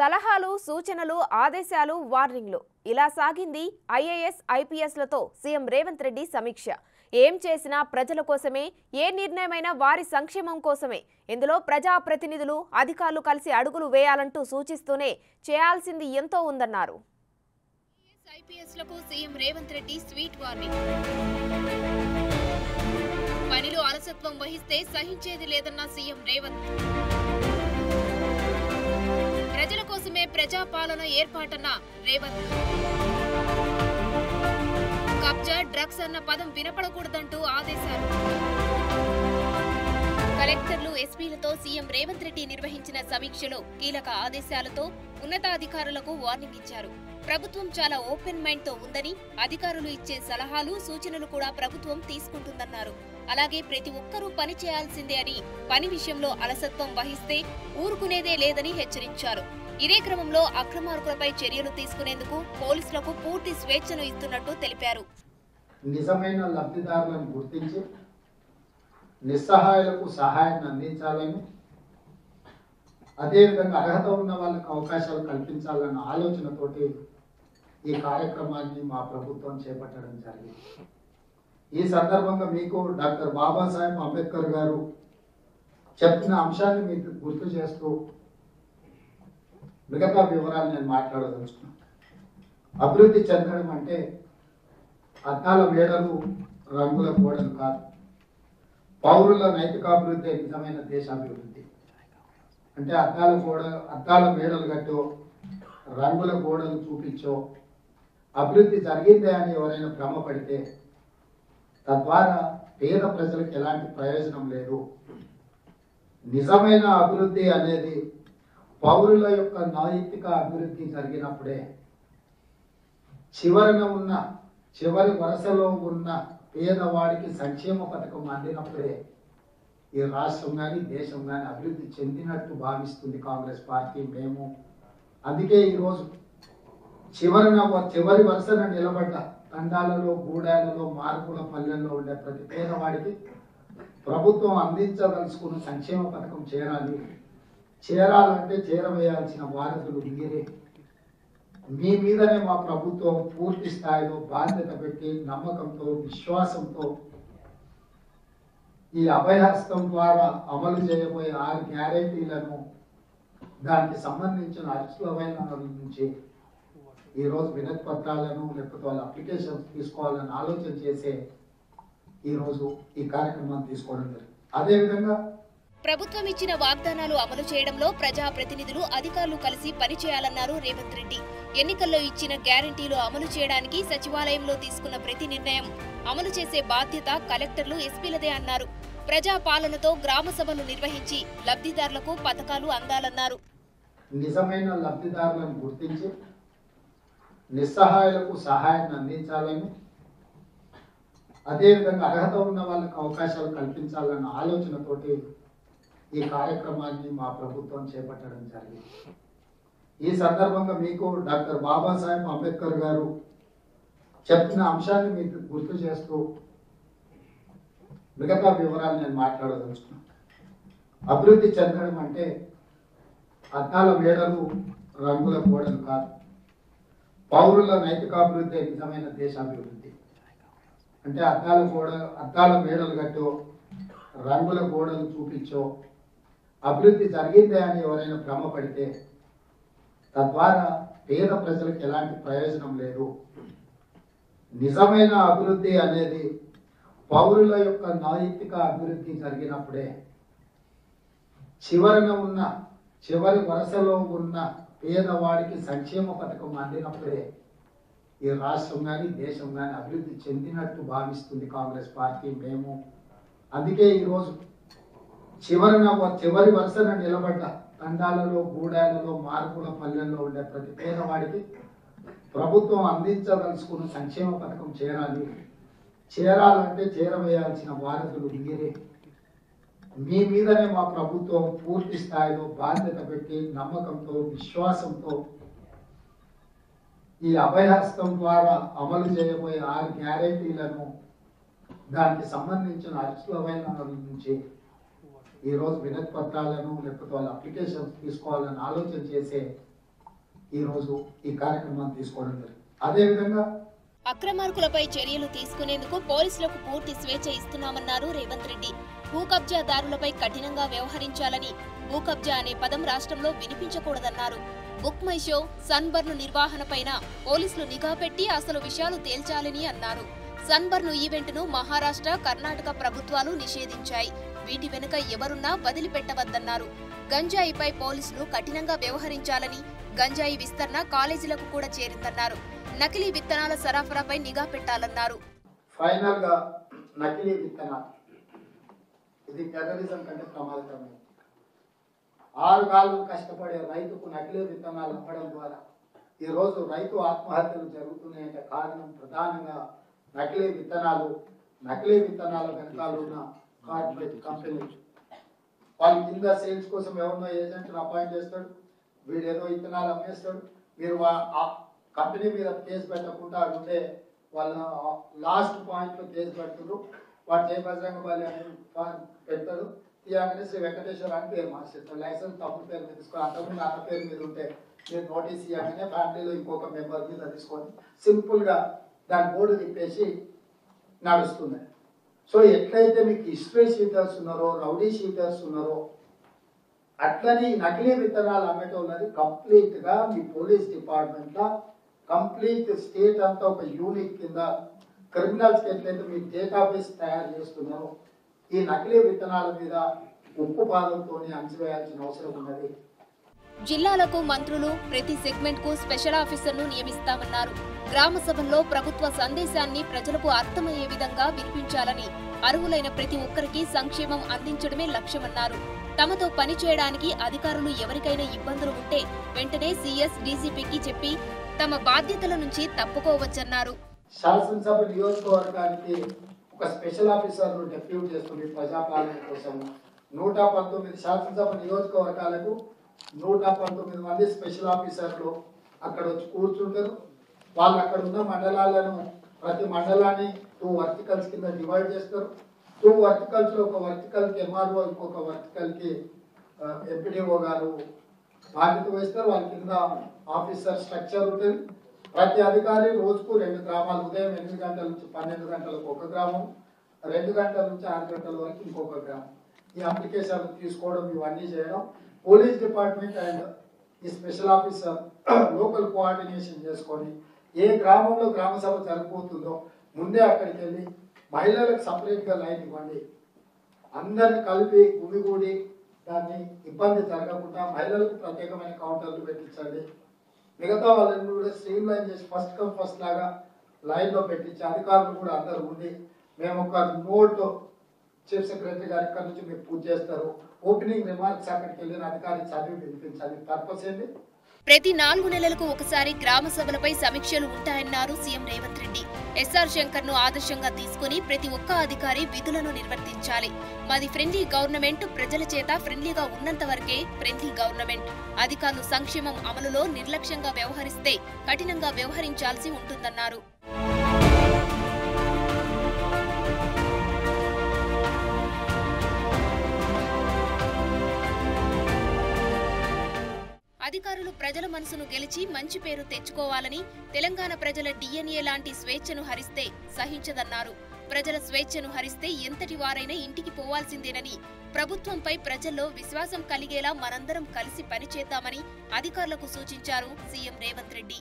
సలహాలు, సూచనలు, ఆదేశాలు, వార్నింగ్లు ఇలా సాగింది ఐఏఎస్, ఐపీఎస్లతో సీఎం రేవంత్ రెడ్డి సమీక్ష. ఏం చేసినా ప్రజల కోసమే, ఏ నిర్ణయమైనా వారి సంక్షేమం కోసమే. ఇందులో ప్రజాప్రతినిధులు, అధికారులు కలిసి అడుగులు వేయాలంటూ సూచిస్తూనే చేయాల్సింది ఎంతో ఉందన్నారు. ఐపీఎస్లకు CM Revanth Reddy sweet warning. పనిలో అలసత్వం వహిస్తే సహించేది లేదన్న సీఎం రేవంత్. ప్రజల కోసమే ప్రజాపాలన ఏర్పాటన్న రేవంత్. కబ్జా, డ్రగ్స్ అన్న పదం వినపడకూడదంటూ ఆదేశాలు. కలెక్టర్లు, ఎస్పీలతో సీఎం రేవంత్ రెడ్డి నిర్వహించిన సమీక్షలో కీలక ఆదేశాలతో ఉన్నతాధికారులకు వార్నింగ్ ఇచ్చారు. ప్రభుత్వం చాలా ఓపెన్ మైండ్ తో ఉందని, అధికారులు ఇచ్చే సలహాలు, సూచనలు కూడా ప్రభుత్వం తీసుకుంటుందన్నారు. అలాగే ప్రతి ఒక్కరూ పని చేయాల్సిందే అని, పని విషయంలో అలసత్వం వహిస్తే ఊరుకునేదే లేదని హెచ్చరించారు. ఇదే క్రమంలో అక్రమార్కులపై చర్యలు తీసుకునేందుకు పోలీసులకు పూర్తి స్వేచ్ఛను ఇస్తున్నట్టు తెలిపారు. నిజమైన లబ్ధిదారులను గుర్తించి నిస్సహాయులకు సహాయాన్ని అందించాలని, అదేవిధంగా అర్హత ఉన్న వాళ్ళకు అవకాశాలు కల్పించాలన్న ఆలోచనతోటి ఈ కార్యక్రమాన్ని మా ప్రభుత్వం చేపట్టడం జరిగింది. ఈ సందర్భంగా మీకు డాక్టర్ బాబాసాహెబ్ అంబేద్కర్ గారు చెప్పిన అంశాన్ని మీకు గుర్తు చేస్తూ మిగతా వివరాలు నేను మాట్లాడదలుచుకున్నాను. అభివృద్ధి చెందడం అంటే అద్దాల మేడలు, రంగుల గోడలు కాదు. పౌరుల నైతికాభివృద్ధి నిజమైన దేశాభివృద్ధి. అంటే అద్దాల మేడలు కట్టో, రంగుల గోడలు చూపించో అభివృద్ధి జరిగిందే అని ఎవరైనా భ్రమపడితే తద్వారా పేద ప్రజలకు ఎలాంటి ప్రయోజనం లేదు. నిజమైన అభివృద్ధి అనేది పౌరుల యొక్క నైతిక అభివృద్ధి జరిగినప్పుడే, చివరి వరుసలో ఉన్న పేదవాడికి సంక్షేమ పథకం అందినప్పుడే ఈ రాష్ట్రం కానీ దేశం కానీ అభివృద్ధి చెందినట్టు భావిస్తుంది కాంగ్రెస్ పార్టీ, మేము. అందుకే ఈరోజు చివరి వరుసన నిలబడ్డ తండాలలో, గూడాలలో, మార్పుల పల్లెల్లో ఉండే ప్రతి పేదవాడికి ప్రభుత్వం అందించదలుచుకున్న సంక్షేమ పథకం చేరాలంటే చేరవేయాల్సిన వారసులు మీరే. మీ మీదనే మా ప్రభుత్వం పూర్తి స్థాయిలో బాధ్యత పెట్టి, నమ్మకంతో, విశ్వాసంతో ఈ అభయహస్తం ద్వారా అమలు చేయబోయే 6 గ్యారెంటీలను, దానికి సంబంధించిన అర్హులైన నుంచి ఈరోజు వినతి పత్రాలను లేకపోతే వాళ్ళ అప్లికేషన్స్ తీసుకోవాలని ఆలోచన చేసే ఈరోజు ఈ కార్యక్రమాన్ని తీసుకోవడం జరిగింది. అదేవిధంగా ప్రభుత్వం ఇచ్చిన వాగ్దానాలు అమలు చేయడంలో ప్రజాప్రతినిధులు, అధికారులు కలిసి పనిచేయాలన్నారు రేవంత్ రెడ్డి. ఎన్నికల్లో ఇచ్చిన గ్యారంటీలు అమలు చేయడానికి సచివాలయంలో తీసుకున్న ప్రతి నిర్ణయం అమలు చేసే బాధ్యత కలెక్టర్లు, ఎస్పీలదే అన్నారు. ప్రజాపాలనతో గ్రామ సభలు నిర్వహించి లబ్ధిదారులకు పథకాలు అందాలన్నారు. నిజమైన లబ్ధిదారులను గుర్తించి నిస్సహాయులకు సహాయాన్ని అందించాలని, అదేవిధంగా అర్హత ఉన్న వాళ్ళకు అవకాశాలు కల్పించాలన్న ఆలోచనతోటి ఈ కార్యక్రమాన్ని మా ప్రభుత్వం చేపట్టడం జరిగింది. ఈ సందర్భంగా మీకు డాక్టర్ బాబాసాహెబ్ అంబేద్కర్ గారు చెప్పిన అంశాన్ని మీకు గుర్తు చేస్తూ మిగతా వివరాలు నేను మాట్లాడదలుచుకున్నాను. అభివృద్ధి చెందడం అంటే అద్దాల మేడలు, రంగుల గోడలు కాదు. పౌరుల నైతికాభివృద్ధి నిజమైన దేశాభివృద్ధి. అంటే అద్దాల మేడలు కట్టో, రంగుల గోడలు చూపించో అభివృద్ధి జరిగిందే అని ఎవరైనా భ్రమపడితే తద్వారా పేద ప్రజలకు ఎలాంటి ప్రయోజనం లేదు. నిజమైన అభివృద్ధి అనేది పౌరుల యొక్క నైతిక అభివృద్ధి జరిగినప్పుడే, చివరి వరుసలో ఉన్న పేదవాడికి సంక్షేమ పథకం అందినప్పుడే ఈ రాష్ట్రం కానీ దేశం కానీ అభివృద్ధి చెందినట్టు భావిస్తుంది కాంగ్రెస్ పార్టీ, మేము. అందుకే ఈరోజు చివరి వరుసన నిలబడ్డ తండాలలో, గూడాలలో, మార్పుల పల్లెల్లో ఉండే ప్రతి పేదవాడికి ప్రభుత్వం అందించదలుచుకున్న సంక్షేమ పథకం చేరాలంటే చేరవేయాల్సిన వారసులు మీరే. మీ మీదనే మా ప్రభుత్వం పూర్తి స్థాయిలో బాధ్యత పెట్టి, నమ్మకంతో, విశ్వాసంతో ఈ అభయహస్తం ద్వారా అమలు చేయబోయే 6 గ్యారెంటీలను, దానికి సంబంధించిన అర్హులైన నుంచి ఈరోజు వినతి పత్రాలను లేకపోతే వాళ్ళ అప్లికేషన్స్ తీసుకోవాలని ఆలోచన చేసే ఈరోజు ఈ కార్యక్రమాన్ని తీసుకోవడం జరిగింది. అదేవిధంగా అక్రమార్కులపై చర్యలు తీసుకునేందుకు పోలీసులకు పూర్తి స్వేచ్ఛ ఇస్తున్నామన్నారు రేవంత్ రెడ్డి. భూ కబ్జాదారులపై కఠినంగా వ్యవహరించాలని, భూ కబ్జా అనే పదం రాష్ట్రంలో వినిపించకూడదన్నారు. బుక్ మై షో, సన్బర్న్ నిర్వహణపైన పోలీసులు నిఘా పెట్టి అసలు విషయాలు తేల్చాలని అన్నారు. సన్బర్న్ ఈవెంట్ను మహారాష్ట్ర, కర్ణాటక ప్రభుత్వాలు నిషేధించాయి. వీటి వెనుక ఎవరున్నా వదిలిపెట్టవద్దన్నారు. గంజాయిపై పోలీసులు కఠినంగా వ్యవహరించాలని, గంజాయి విస్తరణ కాలేజీలకు కూడా చేరిందన్నారు. నకిలీ విత్తనాల సరఫరాపై నిఘా పెట్టాలన్నారు. ఫైనల్ గా నకిలీ విత్తనాలు ఇది టెర్రరిజం కంటే ప్రమాదకరమైనది. 6 కాలం కష్టపడే రైతుకు నకిలీ విత్తనాలు అమ్మడం ద్వారా ఈ రోజు రైతు ఆత్మహత్యలు జరుగుతున్నాయంటే కారణం ప్రధానంగా నకిలీ విత్తనాల వెనకాల ఉన్న కార్పొరేట్ కంపెనీలు. వాళ్ళ కింద సేల్స్ కోసం ఎవరినో ఏజెంట్ని అపాయింట్ చేస్తాడు, వీడేదో విత్తనాలు అమ్మేస్తాడు. మీరు ఆ కంపెనీ మీద కేసు పెట్టకుండా ఉండే వాళ్ళ లాస్ట్ పాయింట్లో కేసు పెడుతున్నారు. వాడు జయ బజరంగ బలి అని పెడతాడు, తీయగానే శ్రీ వెంకటేశ్వర అని పేరు మార్చేస్తాడు. లైసెన్స్ తప్పుడు పేరు మీద తీసుకొని అంతకుముందు అన్న పేరు మీద ఉంటే మీరు నోటీస్ ఇవ్వగానే ఫ్యామిలీలో ఇంకొక మెంబర్ మీద తీసుకొని సింపుల్గా దాని బోర్డు తిప్పేసి నడుస్తుంది. సో ఎట్లయితే మీకు హిస్టరీ షీటర్స్ ఉన్నారో, రౌడీ షీటర్స్ ఉన్నారో, అట్లని నకిలీ విత్తనాలు అమ్మేటోళ్ళది కంప్లీట్గా మీ పోలీస్ డిపార్ట్మెంట్లో కంప్లీట్ స్టేట్ అంతా ఒక యూనిట్ కింద క్రిమినల్స్కి ఎట్లయితే మీ డేటాబేస్ తయారు చేస్తున్నారో ఈ నకిలీ విత్తనాల మీద ఉప్పు పాదంతో అంచివేయాల్సిన అవసరం ఉన్నది. జిల్లాలకు మంత్రులు, ప్రతి సెగ్మెంట్ కు స్పెషల్ ఆఫీసర్ను నియమిస్తామన్నారు. గ్రామ సభల్లో ప్రభుత్వ సందేశాన్ని ప్రజలకు అర్థమయ్యే విధంగా వినిపించాలని, అర్హులైన ప్రతి ఒక్కరికి సంక్షేమం అందించడమే లక్ష్యమన్నారు. తమతో పనిచేయడానికి అధికారులు ఎవరికైనా ఇబ్బందులు ఉంటే వెంటనే సీఎస్, డీజీపీకి చెప్పి తమ బాధ్యతల నుంచి తప్పుకోవచ్చన్నారు. శాసనసభ నియోజకవర్గానికి ఒక స్పెషల్ ఆఫీసర్ను డెప్యూట్ చేస్తుంది ప్రజాపాలన కోసం. 119 శాసనసభ నియోజకవర్గాలకు 119 మంది స్పెషల్ ఆఫీసర్లు అక్కడ వచ్చి కూర్చుంటారు. వాళ్ళు అక్కడ ఉన్న మండలాలను, ప్రతి మండలాన్ని 2 వర్టికల్స్ కింద డివైడ్ చేస్తారు. 2 వర్టికల్స్లో ఒక వర్టికల్కి ఎంఆర్ఓ, ఇంకొక వర్టికల్కి ఎంపీడీఓ గారు బాధ్యత వహిస్తారు. వాళ్ళ కింద ఆఫీసర్ స్ట్రక్చర్ ఉంటుంది. ప్రతి అధికారి రోజుకు 2 గ్రామాలు, ఉదయం 8 గంటల నుంచి 12 గంటలకు ఒక గ్రామం, 2 గంటల నుంచి 6 గంటల వరకు ఇంకొక గ్రామం. ఈ అప్లికేషన్ తీసుకోవడం, ఇవన్నీ చేయడం పోలీస్ డిపార్ట్మెంట్ అండ్ ఈ స్పెషల్ ఆఫీసర్ లోకల్ కోఆర్డినేషన్ చేసుకొని ఏ గ్రామంలో గ్రామ సభ జరగబోతుందో ముందే అక్కడికి వెళ్ళి మహిళలకు సపరేట్గా లైన్ ఇవ్వండి, అందరిని కలిపి గుమిగూడి దాన్ని ఇబ్బంది జరగకుండా మహిళలకు ప్రత్యేకమైన కౌంటర్లు పెట్టించండి. మిగతా వాళ్ళని కూడా స్ట్రీమ్ లైన్ చేసి ఫస్ట్ కమ్ ఫస్ట్ లాగా లైన్లో పెట్టించి అధికారులు కూడా అందరూ ఉండి మేము ఒక నోట్ చీఫ్ సెక్రటరీ గారు ఇక్కడ నుంచి మీరు పూజ చేస్తారు, ఓపెనింగ్ రిమార్క్స్ అక్కడికి వెళ్ళిన అధికారి చదివి వినిపించాలి. పర్పస్ ఏంటి? ప్రతి 4 నెలలకు ఒకసారి గ్రామ సభలపై సమీక్షలు ఉంటాయన్నారు సీఎం రేవంత్ రెడ్డి. ఎస్ఆర్ శంకర్ ను ఆదర్శంగా తీసుకుని ప్రతి ఒక్క అధికారి విధులను నిర్వర్తించాలి. మాది ఫ్రెండ్లీ గవర్నమెంట్, ప్రజల చేత ఫ్రెండ్లీగా ఉన్నంత వరకే ఫ్రెండ్లీ గవర్నమెంట్. అధికారులు సంక్షేమం అమలులో నిర్లక్ష్యంగా వ్యవహరిస్తే కఠినంగా వ్యవహరించాల్సి ఉంటుందన్నారు. అధికారులు ప్రజల మనసును గెలిచి మంచి పేరు తెచ్చుకోవాలని, తెలంగాణ ప్రజల DNA లాంటి స్వేచ్ఛను హరిస్తే సహించదన్నారు. ప్రజల స్వేచ్ఛను హరిస్తే ఎంతటి వారైనా ఇంటికి పోవాల్సిందేనని, ప్రభుత్వంపై ప్రజల్లో విశ్వాసం కలిగేలా మనందరం కలిసి పనిచేద్దామని అధికారులకు సూచించారు సీఎం రేవంత్ రెడ్డి.